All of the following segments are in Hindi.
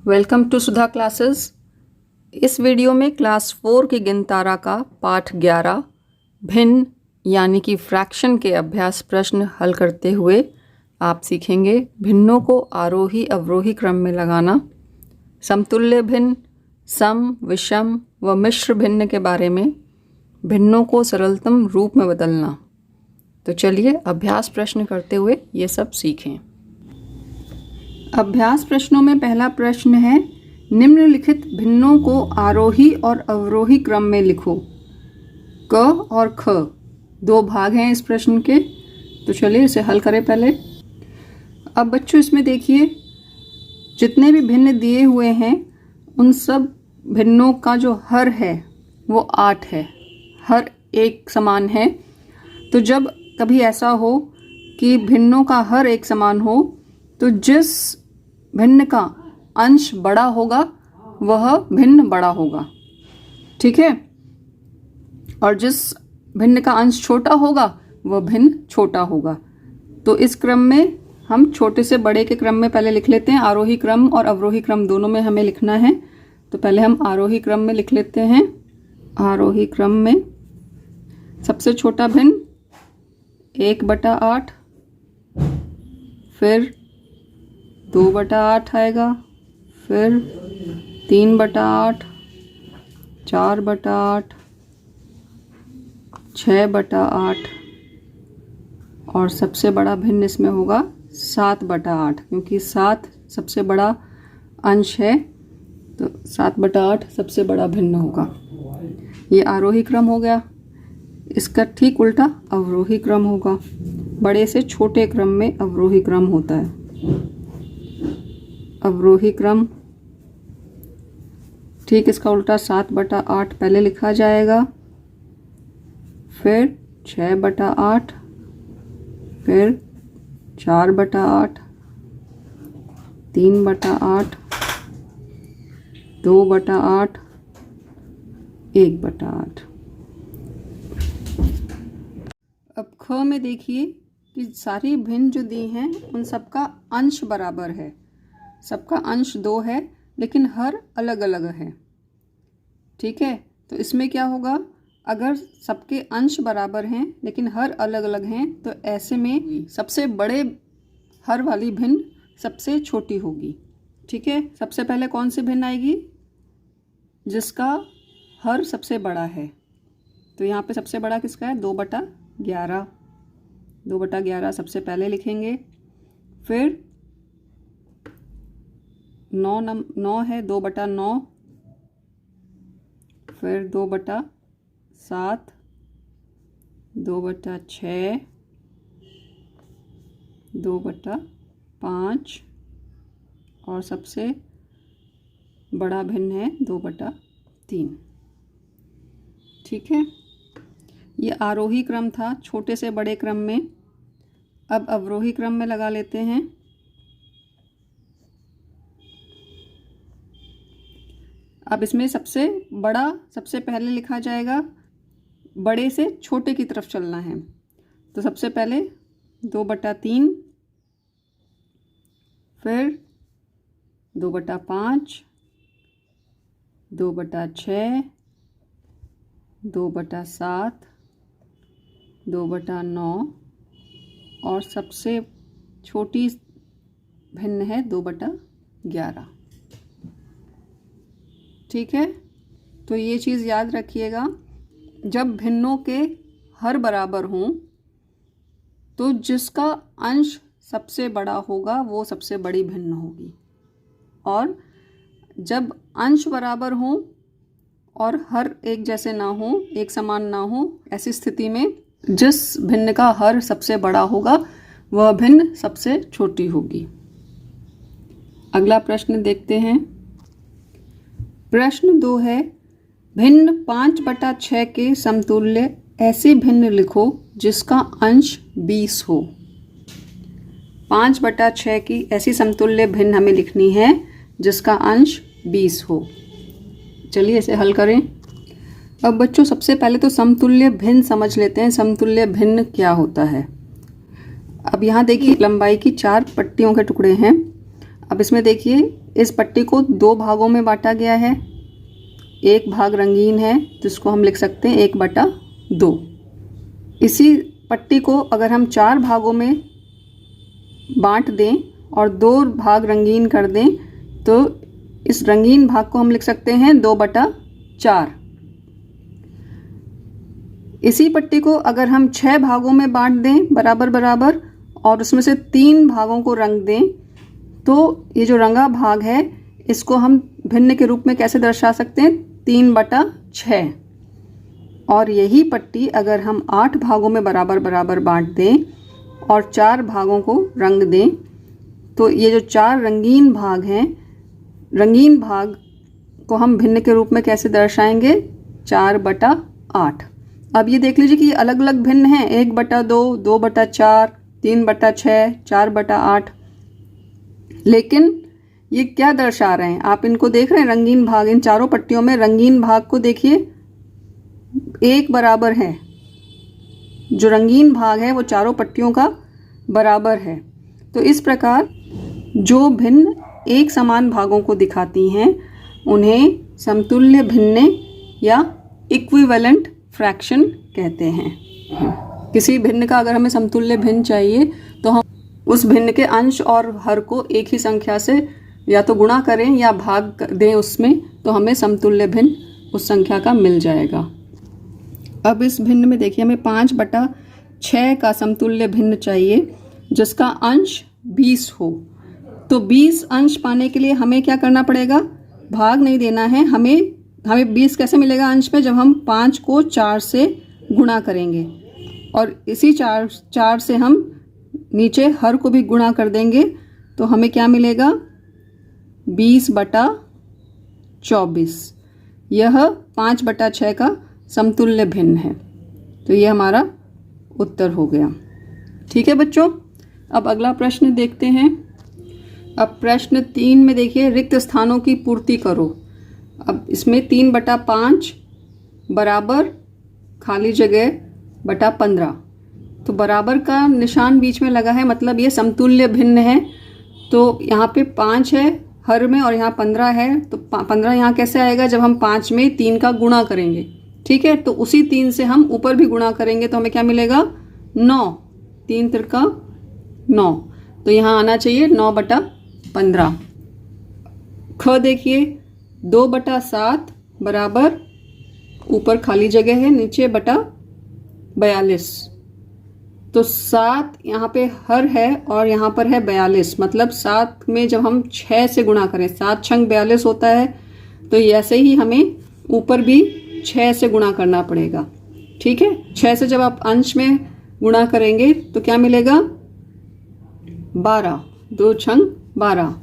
Welcome to Sudha classes. इस वीडियो में क्लास 4 की गिनतारा का पाठ 11 भिन्न यानी कि फ्रैक्शन के अभ्यास प्रश्न हल करते हुए आप सीखेंगे भिन्नों को आरोही अवरोही क्रम में लगाना, समतुल्य भिन्न, सम, विषम व मिश्र भिन्न के बारे में, भिन्नों को सरलतम रूप में बदलना। तो चलिए अभ्यास प्रश्न करते हुए ये सब सीखें। अभ्यास प्रश्नों में पहला प्रश्न है, निम्नलिखित भिन्नों को आरोही और अवरोही क्रम में लिखो। क और ख दो भाग हैं इस प्रश्न के, तो चलिए इसे हल करें पहले। अब बच्चों इसमें देखिए जितने भी भिन्न दिए हुए हैं उन सब भिन्नों का जो हर है वो 8 है, हर एक समान है। तो जब कभी ऐसा हो कि भिन्नों का हर एक समान हो तो जिस भिन्न का अंश बड़ा होगा वह भिन्न बड़ा होगा, ठीक है, और जिस भिन्न का अंश छोटा होगा वह भिन्न छोटा होगा। तो इस क्रम में हम छोटे से बड़े के क्रम में पहले लिख लेते हैं। आरोही क्रम और अवरोही क्रम दोनों में हमें लिखना है, तो पहले हम आरोही क्रम में लिख लेते हैं। आरोही क्रम में सबसे छोटा भिन्न 1/8, फिर 2/8 आएगा, फिर 3/8, 4/8, 6/8 और सबसे बड़ा भिन्न इसमें होगा 7/8, क्योंकि 7 सबसे बड़ा अंश है, तो 7/8 सबसे बड़ा भिन्न होगा। ये आरोही क्रम हो गया। इसका ठीक उल्टा अवरोही क्रम होगा। बड़े से छोटे क्रम में अवरोही क्रम होता है। अवरोही क्रम ठीक इसका उल्टा 7/8 पहले लिखा जाएगा, फिर 6/8, फिर 4/8, 3/8, 2/8, 1/8। अब ख में देखिए कि सारी भिन्न जो दी हैं उन सबका अंश बराबर है, सबका अंश 2 है, लेकिन हर अलग अलग है, ठीक है। तो इसमें क्या होगा, अगर सबके अंश बराबर हैं लेकिन हर अलग अलग हैं तो ऐसे में सबसे बड़े हर वाली भिन्न सबसे छोटी होगी, ठीक है। सबसे पहले कौन सी भिन्न आएगी, जिसका हर सबसे बड़ा है। तो यहाँ पे सबसे बड़ा किसका है, 2/11। 2/11 सबसे पहले लिखेंगे, फिर 9 है, 2/9, फिर 2/7, 2/6, 2/5 और सबसे बड़ा भिन्न है 2/3, ठीक है। ये आरोही क्रम था छोटे से बड़े क्रम में। अब अवरोही क्रम में लगा लेते हैं। अब इसमें सबसे बड़ा सबसे पहले लिखा जाएगा, बड़े से छोटे की तरफ चलना है। तो सबसे पहले 2/3, फिर 2/5, 2/6, 2/7, 2/9 और सबसे छोटी भिन्न है 2/11, ठीक है। तो ये चीज़ याद रखिएगा, जब भिन्नों के हर बराबर हों तो जिसका अंश सबसे बड़ा होगा वो सबसे बड़ी भिन्न होगी, और जब अंश बराबर हों और हर एक जैसे ना हो, एक समान ना हो, ऐसी स्थिति में जिस भिन्न का हर सबसे बड़ा होगा वह भिन्न सबसे छोटी होगी। अगला प्रश्न देखते हैं। प्रश्न 2 है, भिन्न 5/6 के समतुल्य ऐसी भिन्न लिखो जिसका अंश 20 हो। 5/6 की ऐसी समतुल्य भिन्न हमें लिखनी है जिसका अंश 20 हो। चलिए इसे हल करें। अब बच्चों सबसे पहले तो समतुल्य भिन्न समझ लेते हैं, समतुल्य भिन्न क्या होता है। अब यहाँ देखिए लंबाई की 4 पट्टियों के टुकड़े हैं। अब इसमें देखिए इस पट्टी को 2 भागों में बांटा गया है। एक भाग रंगीन है जिसको हम लिख सकते हैं 1/2। इसी पट्टी को अगर हम 4 भागों में बांट दें और 2 भाग रंगीन कर दें तो इस रंगीन भाग को हम लिख सकते हैं 2/4। इसी पट्टी को अगर हम 6 भागों में बांट दें बराबर बराबर और उसमें से 3 भागों को रंग दें तो ये जो रंगा भाग है इसको हम भिन्न के रूप में कैसे दर्शा सकते हैं? 3/6। और यही पट्टी अगर हम 8 भागों में बराबर बराबर बांट दें और 4 भागों को रंग दें तो ये जो 4 रंगीन भाग हैं, रंगीन भाग को हम भिन्न के रूप में कैसे दर्शाएंगे? 4/8। अब ये देख लीजिए कि ये अलग अलग भिन्न हैं, 1/2, 2/4, 3/6, 4/8। लेकिन ये क्या दर्शा रहे हैं? आप इनको देख रहे हैं रंगीन भाग, इन चारों पट्टियों में रंगीन भाग को देखिए एक बराबर है। जो रंगीन भाग है वो चारों पट्टियों का बराबर है। तो इस प्रकार जो भिन्न एक समान भागों को दिखाती हैं उन्हें समतुल्य भिन्नें या इक्विवेलेंट फ्रैक्शन कहते हैं। किसी भिन्न का अगर हमें समतुल्य भिन्न चाहिए तो हम उस भिन्न के अंश और हर को एक ही संख्या से या तो गुणा करें या भाग दें उसमें, तो हमें समतुल्य भिन्न उस संख्या का मिल जाएगा। अब इस भिन्न में देखिए हमें 5/6 का समतुल्य भिन्न चाहिए जिसका अंश 20 हो। तो 20 अंश पाने के लिए हमें क्या करना पड़ेगा? भाग नहीं देना है। हमें 20 कैसे मिलेगा अंश में? जब हम 5 को 4 से गुणा करेंगे और इसी 4 से हम नीचे हर को भी गुणा कर देंगे तो हमें क्या मिलेगा? 20/24। यह 5/6 का समतुल्य भिन्न है। तो ये हमारा उत्तर हो गया। ठीक है बच्चों, अब अगला प्रश्न देखते हैं। अब प्रश्न 3 में देखिए, रिक्त स्थानों की पूर्ति करो। अब इसमें 3/5 बराबर खाली जगह बटा 15। तो बराबर का निशान बीच में लगा है, मतलब ये समतुल्य भिन्न है। तो यहाँ पे 5 है हर में और यहाँ 15 है। तो 15 यहाँ कैसे आएगा? जब हम 5 में 3 का गुणा करेंगे। ठीक है, तो उसी 3 से हम ऊपर भी गुणा करेंगे तो हमें क्या मिलेगा? 9। 3 त्रिका 9। तो यहाँ आना चाहिए 9/15। ख देखिए 2/7 बराबर ऊपर खाली जगह है, नीचे बटा 42। तो 7 यहाँ पे हर है और यहाँ पर है 42। मतलब 7 में जब हम 6 से गुणा करें, 7 छंग 42 होता है। तो ऐसे ही हमें ऊपर भी 6 से गुणा करना पड़ेगा। ठीक है, 6 से जब आप अंश में गुणा करेंगे तो क्या मिलेगा? 12। 2 छंग 12।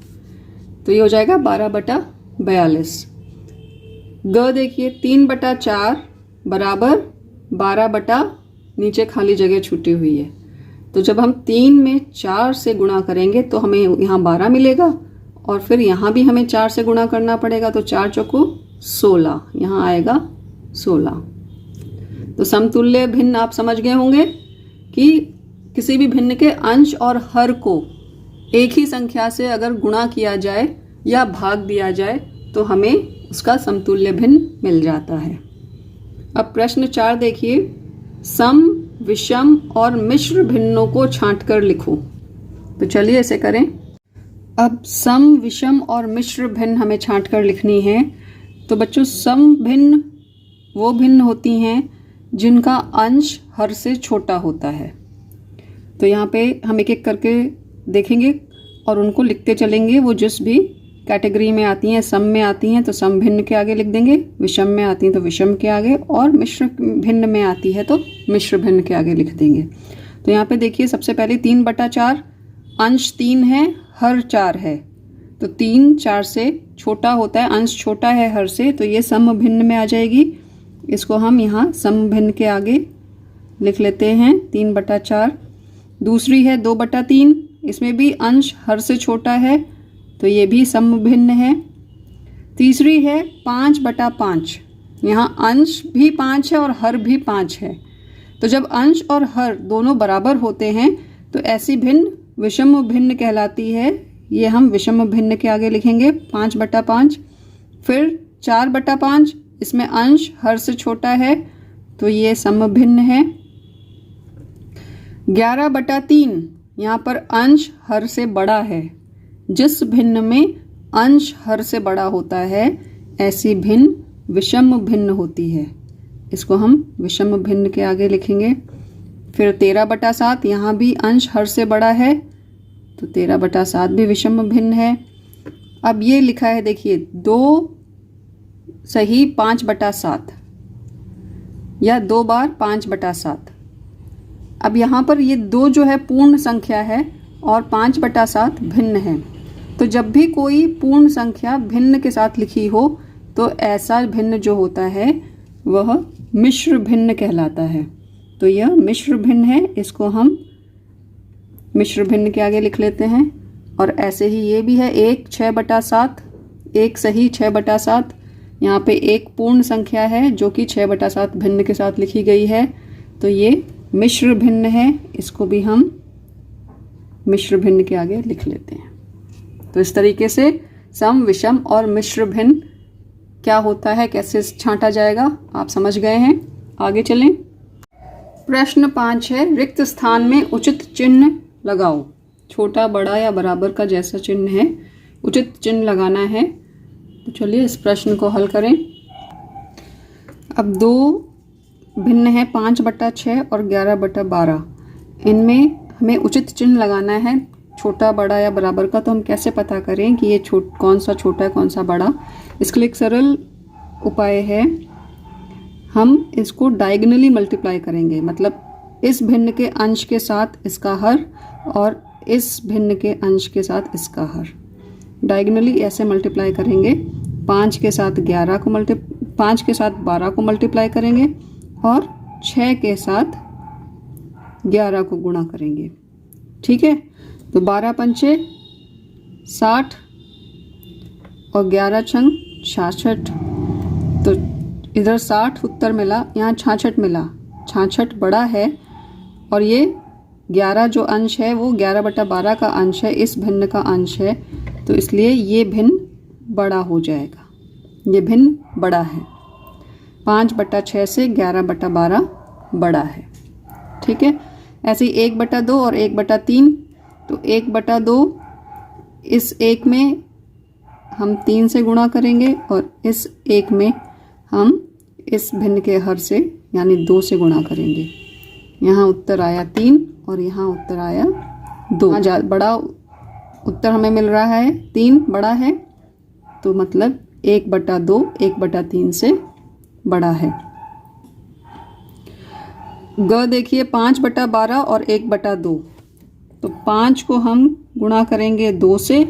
तो ये हो जाएगा 12/42। ग देखिए 3/4 बराबर 12 नीचे खाली जगह छूटी हुई है। तो जब हम 3 में 4 से गुणा करेंगे तो हमें यहाँ 12 मिलेगा और फिर यहाँ भी हमें 4 से गुणा करना पड़ेगा। तो 4 चौको 16, यहाँ आएगा 16। तो समतुल्य भिन्न आप समझ गए होंगे कि किसी भी भिन्न के अंश और हर को एक ही संख्या से अगर गुणा किया जाए या भाग दिया जाए तो हमें उसका समतुल्य भिन्न मिल जाता है। अब प्रश्न 4 देखिए, सम, विषम और मिश्र भिन्नों को छांटकर लिखो। तो चलिए ऐसे करें। अब सम, विषम और मिश्र भिन्न हमें छांटकर लिखनी है। तो बच्चों सम भिन्न वो भिन्न होती हैं जिनका अंश हर से छोटा होता है। तो यहाँ पे हम एक एक करके देखेंगे और उनको लिखते चलेंगे। वो जिस भी कैटेगरी में आती हैं, सम में आती हैं तो सम भिन्न के आगे लिख देंगे, विषम में आती हैं तो विषम के आगे, और मिश्र भिन्न में आती है तो मिश्र भिन्न के आगे लिख देंगे। तो यहाँ पे देखिए सबसे पहले 3/4, अंश 3 है, हर 4 है। तो 3 4 से छोटा होता है, अंश छोटा है हर से, तो ये सम भिन्न में आ जाएगी। इसको हम यहाँ सम भिन्न के आगे लिख लेते हैं 3/4। दूसरी है 2/3, इसमें भी अंश हर से छोटा है तो ये भी सम भिन्न है। तीसरी है 5/5, यहाँ अंश भी 5 है और हर भी 5 है। तो जब अंश और हर दोनों बराबर होते हैं तो ऐसी भिन्न विषम भिन्न कहलाती है ये हम विषम भिन्न के आगे लिखेंगे 5/5। फिर 4/5, इसमें अंश हर से छोटा है तो ये सम भिन्न है। 11/3, यहाँ पर अंश हर से बड़ा है। जिस भिन्न में अंश हर से बड़ा होता है ऐसी भिन्न विषम भिन्न होती है, इसको हम विषम भिन्न के आगे लिखेंगे। फिर 13/7, यहाँ भी अंश हर से बड़ा है तो 13/7 भी विषम भिन्न है। अब ये लिखा है देखिए 2 सही 5/7 या 2 बार 5/7। अब यहाँ पर ये 2 जो है पूर्ण संख्या है और 5/7 भिन्न है। तो जब भी कोई पूर्ण संख्या भिन्न के साथ लिखी हो तो ऐसा भिन्न जो होता है वह मिश्र भिन्न कहलाता है। तो यह मिश्र भिन्न है, इसको हम मिश्र भिन्न के आगे लिख लेते हैं। और ऐसे ही ये भी है 1 6/7, 1 सही 6/7। यहाँ पे एक पूर्ण संख्या है जो कि 6/7 भिन्न के साथ लिखी गई है, तो ये मिश्र भिन्न है, इसको भी हम मिश्र भिन्न के आगे लिख लेते हैं। तो इस तरीके से सम, विषम और मिश्र भिन्न क्या होता है, कैसे छांटा जाएगा, आप समझ गए हैं। आगे चलें। प्रश्न 5 है, रिक्त स्थान में उचित चिन्ह लगाओ। छोटा, बड़ा या बराबर का जैसा चिन्ह है उचित चिन्ह लगाना है। तो चलिए इस प्रश्न को हल करें। अब 2 भिन्न है 5/6 और 11/12। इनमें हमें उचित चिन्ह लगाना है, छोटा, बड़ा या बराबर का। तो हम कैसे पता करें कि ये कौन सा छोटा है कौन सा बड़ा? इसके लिए एक सरल उपाय है, हम इसको डायगोनली मल्टीप्लाई करेंगे। मतलब इस भिन्न के अंश के साथ इसका हर और इस भिन्न के अंश के साथ इसका हर। डायगोनली ऐसे मल्टीप्लाई करेंगे। 5 के साथ 12 को 5 के साथ 12 को मल्टीप्लाई करेंगे और 6 के साथ 11 को गुणा करेंगे। ठीक है, तो 12 पंचे 60 और 11 छंग 66। तो इधर 60 उत्तर मिला, यहाँ 66 मिला। 66 बड़ा है और ये 11 जो अंश है वो 11/12 का अंश है, इस भिन्न का अंश है, तो इसलिए ये भिन्न बड़ा हो जाएगा। ये भिन्न बड़ा है। 5/6 से 11/12 बड़ा है। ठीक है, ऐसे ही 1/2 और 1/3। तो 1/2 इस 1 में हम 3 से गुणा करेंगे और इस 1 में हम इस भिन्न के हर से यानी 2 से गुणा करेंगे। यहाँ उत्तर आया 3 और यहाँ उत्तर आया 2। बड़ा उत्तर हमें मिल रहा है 3 बड़ा है, तो मतलब 1/2 1/3 से बड़ा है। ग देखिए 5/12 और 1/2। तो 5 को हम गुणा करेंगे 2 से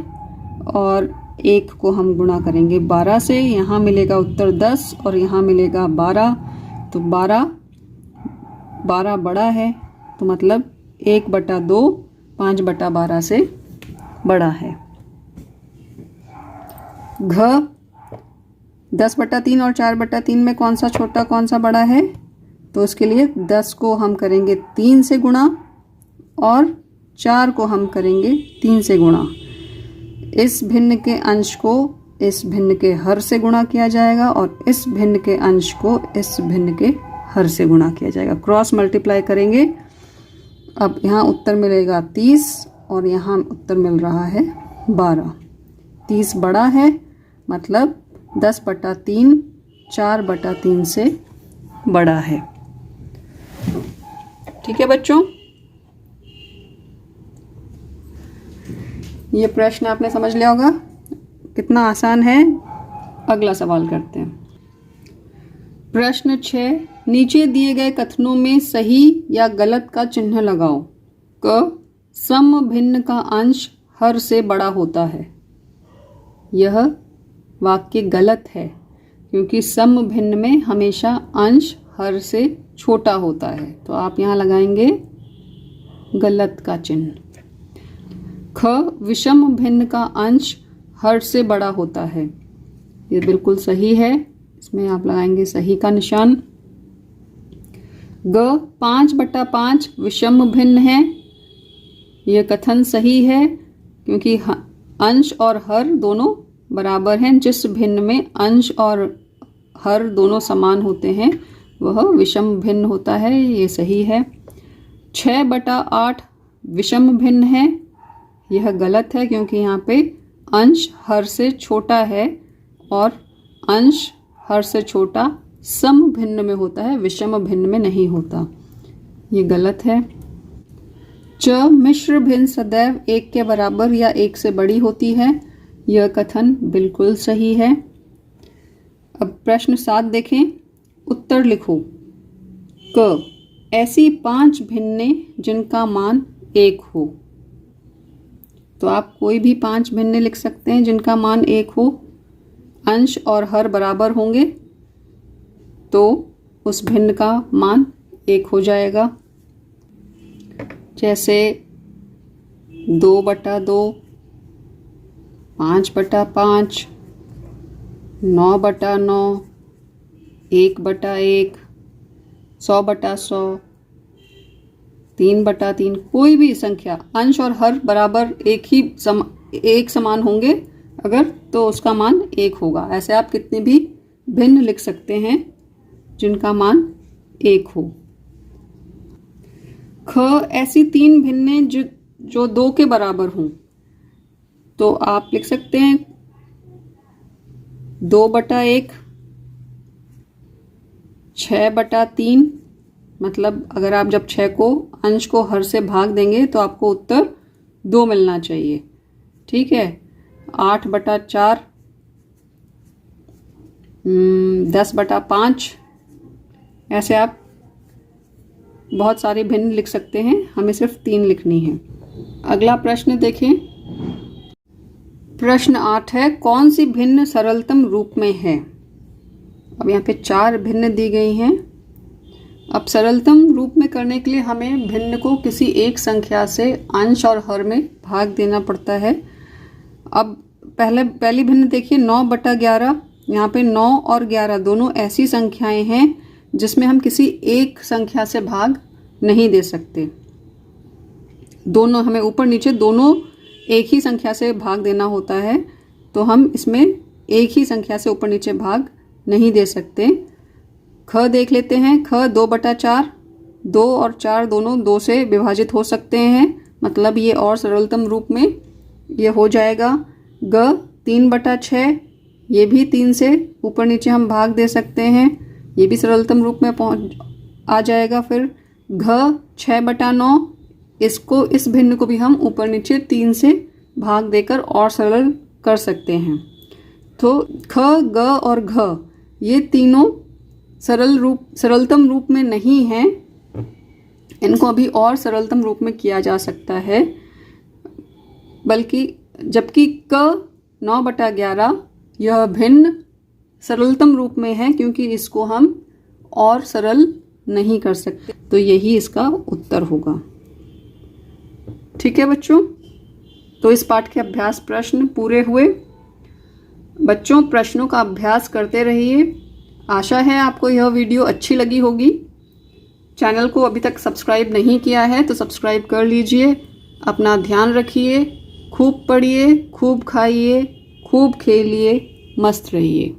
और 1 को हम गुणा करेंगे 12 से। यहाँ मिलेगा उत्तर 10 और यहाँ मिलेगा 12। तो 12 बड़ा है, तो मतलब 1/2 5/12 से बड़ा है। घ 10/3 और 4/3 में कौन सा छोटा कौन सा बड़ा है? तो उसके लिए 10 को हम करेंगे 3 से गुणा और 4 को हम करेंगे 3 से गुणा। इस भिन्न के अंश को इस भिन्न के हर से गुणा किया जाएगा और इस भिन्न के अंश को इस भिन्न के हर से गुणा किया जाएगा। क्रॉस मल्टीप्लाई करेंगे। अब यहाँ उत्तर मिलेगा 30 और यहाँ उत्तर मिल रहा है 12। 30 बड़ा है, मतलब 10/3 4/3 से बड़ा है। ठीक है बच्चों, ये प्रश्न आपने समझ लिया होगा, कितना आसान है। अगला सवाल करते हैं। प्रश्न 6, नीचे दिए गए कथनों में सही या गलत का चिन्ह लगाओ। क, सम भिन्न का अंश हर से बड़ा होता है। यह वाक्य गलत है क्योंकि सम भिन्न में हमेशा अंश हर से छोटा होता है, तो आप यहाँ लगाएंगे गलत का चिन्ह। ख, विषम भिन्न का अंश हर से बड़ा होता है। ये बिल्कुल सही है, इसमें आप लगाएंगे सही का निशान। ग, 5/5 विषम भिन्न है। यह कथन सही है क्योंकि अंश और हर दोनों बराबर हैं। जिस भिन्न में अंश और हर दोनों समान होते हैं वह विषम भिन्न होता है। ये सही है। 6/8 विषम भिन्न है। यह गलत है क्योंकि यहाँ पे अंश हर से छोटा है और अंश हर से छोटा सम भिन्न में होता है, विषम भिन्न में नहीं होता। ये गलत है। च मिश्र भिन्न सदैव 1 के बराबर या 1 से बड़ी होती है। यह कथन बिल्कुल सही है। अब प्रश्न 7 देखें। उत्तर लिखो। क ऐसी 5 भिन्नें जिनका मान 1 हो। तो आप कोई भी 5 भिन्नें लिख सकते हैं जिनका मान 1 हो, अंश और हर बराबर होंगे तो उस भिन्न का मान 1 हो जाएगा। जैसे 2/2, 5/5, 9/9, 1/1, 100/100, 3/3, कोई भी संख्या अंश और हर बराबर एक समान होंगे अगर, तो उसका मान 1 होगा। ऐसे आप कितने भी भिन्न लिख सकते हैं जिनका मान 1 हो। ख ऐसी 3 भिन्नें जो 2 के बराबर हों। तो आप लिख सकते हैं 2/1, 6/3। मतलब अगर आप जब 6 को अंश को हर से भाग देंगे तो आपको उत्तर 2 मिलना चाहिए। ठीक है। 8/4, 10/5। ऐसे आप बहुत सारे भिन्न लिख सकते हैं, हमें सिर्फ 3 लिखनी है। अगला प्रश्न देखें। प्रश्न 8 है, कौन सी भिन्न सरलतम रूप में है। अब यहाँ पे 4 भिन्न दी गई हैं। अब सरलतम रूप में करने के लिए हमें भिन्न को किसी एक संख्या से अंश और हर में भाग देना पड़ता है। अब पहली भिन्न देखिए 9/11। यहाँ पे 9 और 11 दोनों ऐसी संख्याएं हैं जिसमें हम किसी एक संख्या से भाग नहीं दे सकते। दोनों हमें ऊपर नीचे दोनों एक ही संख्या से भाग देना होता है, तो हम इसमें एक ही संख्या से ऊपर नीचे भाग नहीं दे सकते। ख देख लेते हैं। ख 2/4, 2 और 4 दोनों 2 से विभाजित हो सकते हैं, मतलब ये और सरलतम रूप में ये हो जाएगा। ग 3/6, ये भी 3 से ऊपर नीचे हम भाग दे सकते हैं, ये भी सरलतम रूप में आ जाएगा। फिर घ 6/9, इस भिन्न को भी हम ऊपर नीचे 3 से भाग देकर और सरल कर सकते हैं। तो ख, ग और घ ये तीनों सरलतम रूप में नहीं हैं, इनको अभी और सरलतम रूप में किया जा सकता है। जबकि क 9/11 यह भिन्न सरलतम रूप में है क्योंकि इसको हम और सरल नहीं कर सकते, तो यही इसका उत्तर होगा। ठीक है बच्चों, तो इस पाठ के अभ्यास प्रश्न पूरे हुए। बच्चों प्रश्नों का अभ्यास करते रहिए। आशा है आपको यह वीडियो अच्छी लगी होगी। चैनल को अभी तक सब्सक्राइब नहीं किया है तो सब्सक्राइब कर लीजिए। अपना ध्यान रखिए, खूब पढ़िए, खूब खाइए, खूब खेलिए, मस्त रहिए।